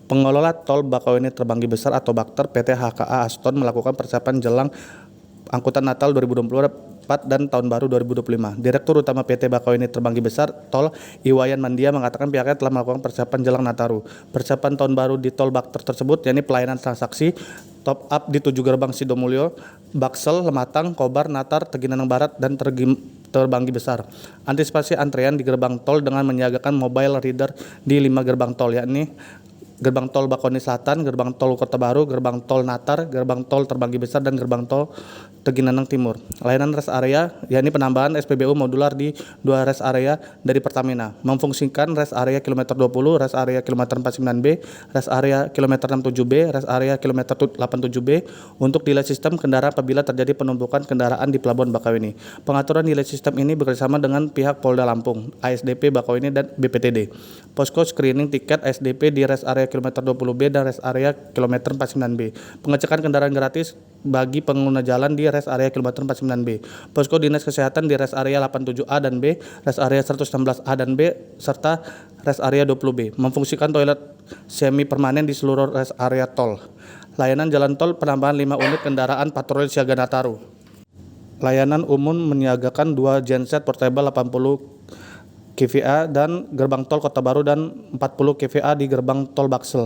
Pengelola Tol Bakauheni Terbanggi Besar atau Bakter PT HKA Aston melakukan persiapan jelang angkutan Natal 2024 dan Tahun Baru 2025. Direktur Utama PT Bakauheni Terbanggi Besar Tol Iwayan Mandia mengatakan pihaknya telah melakukan persiapan jelang Nataru. Persiapan Tahun Baru di Tol Bakter tersebut yakni pelayanan transaksi top up di 7 gerbang Sidomulyo, Baksel, Lematang, Kobar, Natar, Teginaneng Barat, dan Terbanggi Besar. Antisipasi antrean di gerbang tol dengan menyiagakan mobile reader di 5 gerbang tol, yakni Gerbang Tol Bakauheni Selatan, Gerbang Tol Kota Baru, Gerbang Tol Natar, Gerbang Tol Terbanggi Besar, dan Gerbang Tol Teginaneng Timur. Layanan rest area, yakni penambahan SPBU modular di 2 rest area dari Pertamina, memfungsikan rest area kilometer 20, rest area kilometer 49B, rest area kilometer 67B, rest area kilometer 87B untuk delay sistem kendaraan apabila terjadi penumpukan kendaraan di Pelabuhan Bakauheni. Pengaturan delay sistem ini bekerjasama dengan pihak Polda Lampung, ASDP Bakauheni, dan BPTD. Posko screening tiket SDP di rest area kilometer 20B dan rest area kilometer 49B. Pengecekan kendaraan gratis bagi pengguna jalan di rest area kilometer 49B. Posko Dinas Kesehatan di rest area 87A dan B, rest area 116A dan B, serta rest area 20B. Memfungsikan toilet semi permanen di seluruh rest area tol. Layanan jalan tol penambahan 5 unit kendaraan patroli siaga Nataru. Layanan umum menyiagakan 2 genset portable 80 kVA dan gerbang tol Kota Baru dan 40 kVA di gerbang tol Baksel.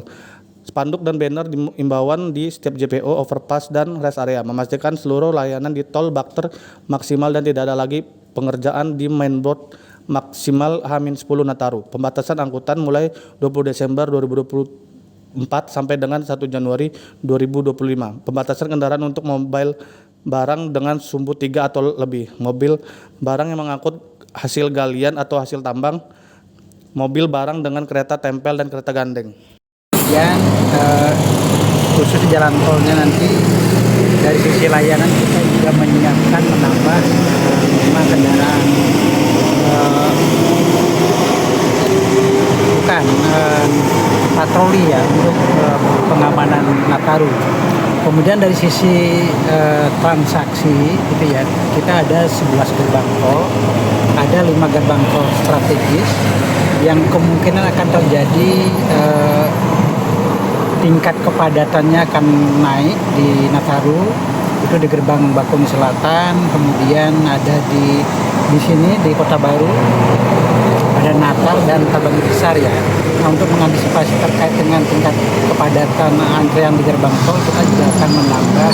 Spanduk dan banner imbauan di setiap JPO, overpass, dan rest area memastikan seluruh layanan di tol Bakter maksimal dan tidak ada lagi pengerjaan di mainboard maksimal H-10 Nataru. Pembatasan angkutan mulai 20 Desember 2024 sampai dengan 1 Januari 2025. Pembatasan kendaraan untuk mobile barang dengan sumbu 3 atau lebih, mobil barang yang mengangkut hasil galian atau hasil tambang, mobil barang dengan kereta tempel dan kereta gandeng. Yang khusus jalan tolnya nanti dari sisi layanan kita juga menyiapkan menambah 5 kendaraan patroli ya untuk pengamanan Nataru. Kemudian dari sisi transaksi gitu ya, kita ada 11 gerbang tol, ada 5 gerbang tol strategis yang kemungkinan akan terjadi tingkat kepadatannya akan naik di Nataru, itu di gerbang Bakauheni Selatan, kemudian ada di sini di Kota Baru, ada Natar dan Terbanggi Besar ya. Nah, untuk mengantisipasi terkait dengan tingkat kepadatan antrean di gerbang tol, kita juga akan menambah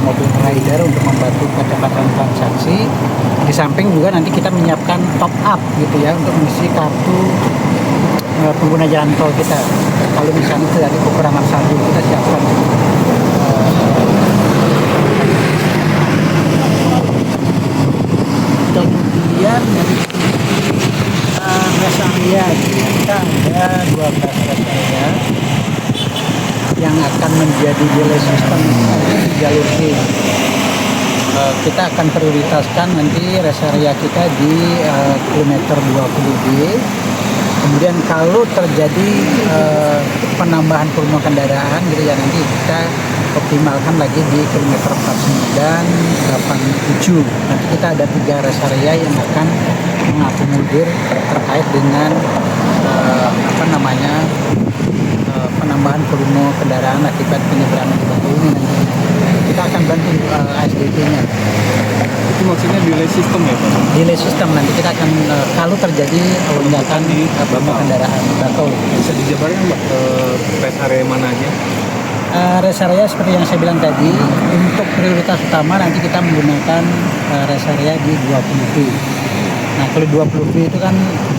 mobil rider untuk membantu kecepatan transaksi. Di samping juga nanti kita menyiapkan top up gitu ya untuk mengisi kartu pengguna jalan tol kita. Kalau misalnya itu ada kekurangan saldo, kita siapkan. Kemudian rest area kita ada 12 rest area yang akan menjadi delay system di jalur C. Kita akan prioritaskan nanti rest area kita di kilometer 20B. Kemudian kalau terjadi penambahan volume kendaraan gitu ya, nanti kita optimalkan lagi di kilometer 49, 87. Nanti kita ada 3 rest area yang akan mengakomodir terkait dengan penambahan volume kendaraan akibat penyeberangan di Bakauheni nanti. Kita akan bantu ASDP-nya. Itu maksudnya delay system ya Pak? Delay system nanti kita akan kalau terjadi lonjakan di volume kendaraan Bakauheni. Bisa dijabarkan Mbak rest area mana aja? Rest area seperti yang saya bilang tadi, untuk prioritas utama nanti kita menggunakan rest area di 20B. Nah, kalau 20B itu kan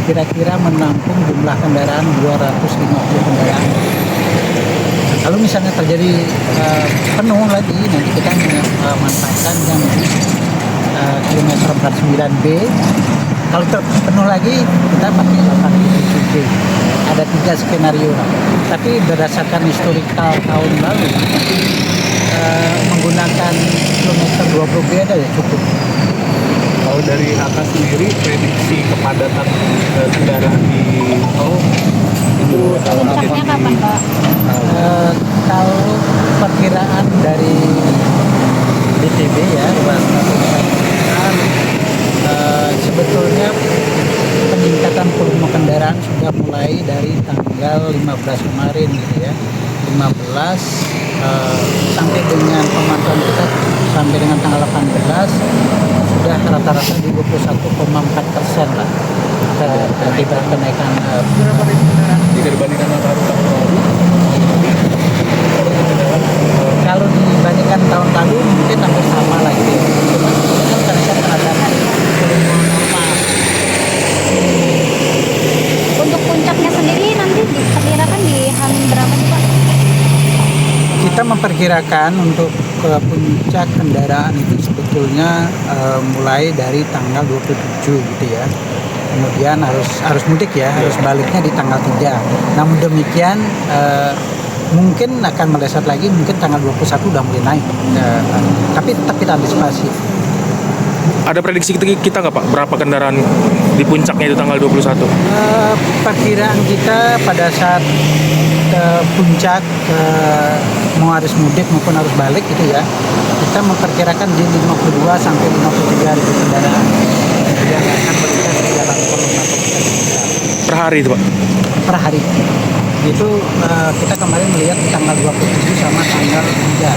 kira-kira menampung jumlah kendaraan 250 kendaraan. Kalau misalnya terjadi penuh lagi, nanti kita memanfaatkan yang kilometer 49B. Kalau penuh lagi, kita pakai 87B. Ada 3 skenario. Tapi berdasarkan historikal tahun lalu, menggunakan kilometer 20B ada ya cukup. Kalau dari HK sendiri, prediksi kepadatan kendaraan di tol itu puncaknya kapan Pak? Kalau perkiraan dari BTB ya, sebetulnya peningkatan volume kendaraan sudah mulai dari tanggal 15 kemarin gitu ya. 15 sampai dengan pemantauan kita sampai dengan tanggal 18 sudah rata-rata di 21,4% lah. Akibat kenaikan Jika dibandingkan Nataru tahun lalu, kalau dibandingkan tahun lalu mungkin hampir sama lagi. Cuma kan kenaikan terhadap volume normal. Untuk puncaknya sendiri nanti diperkirakan di H-min berapa sih Pak? Kita memperkirakan untuk ke puncak kendaraan itu sebetulnya mulai dari tanggal 27 gitu ya. Kemudian harus mudik ya, harus baliknya di tanggal 3. Namun demikian mungkin akan meleset lagi, mungkin tanggal 21 udah mulai naik. Tapi tetap kita antisipasi. Ada prediksi kita nggak Pak? Berapa kendaraan di puncaknya itu tanggal 21? Perkiraan kita pada saat puncak mau harus mudik maupun harus balik gitu ya, kita memperkirakan di 52 sampai 53 ribu kendaraan yang akan berlintas di jalan tol Per hari itu Pak? per hari. Itu kita kemarin melihat di tanggal 27 sama tanggal 3.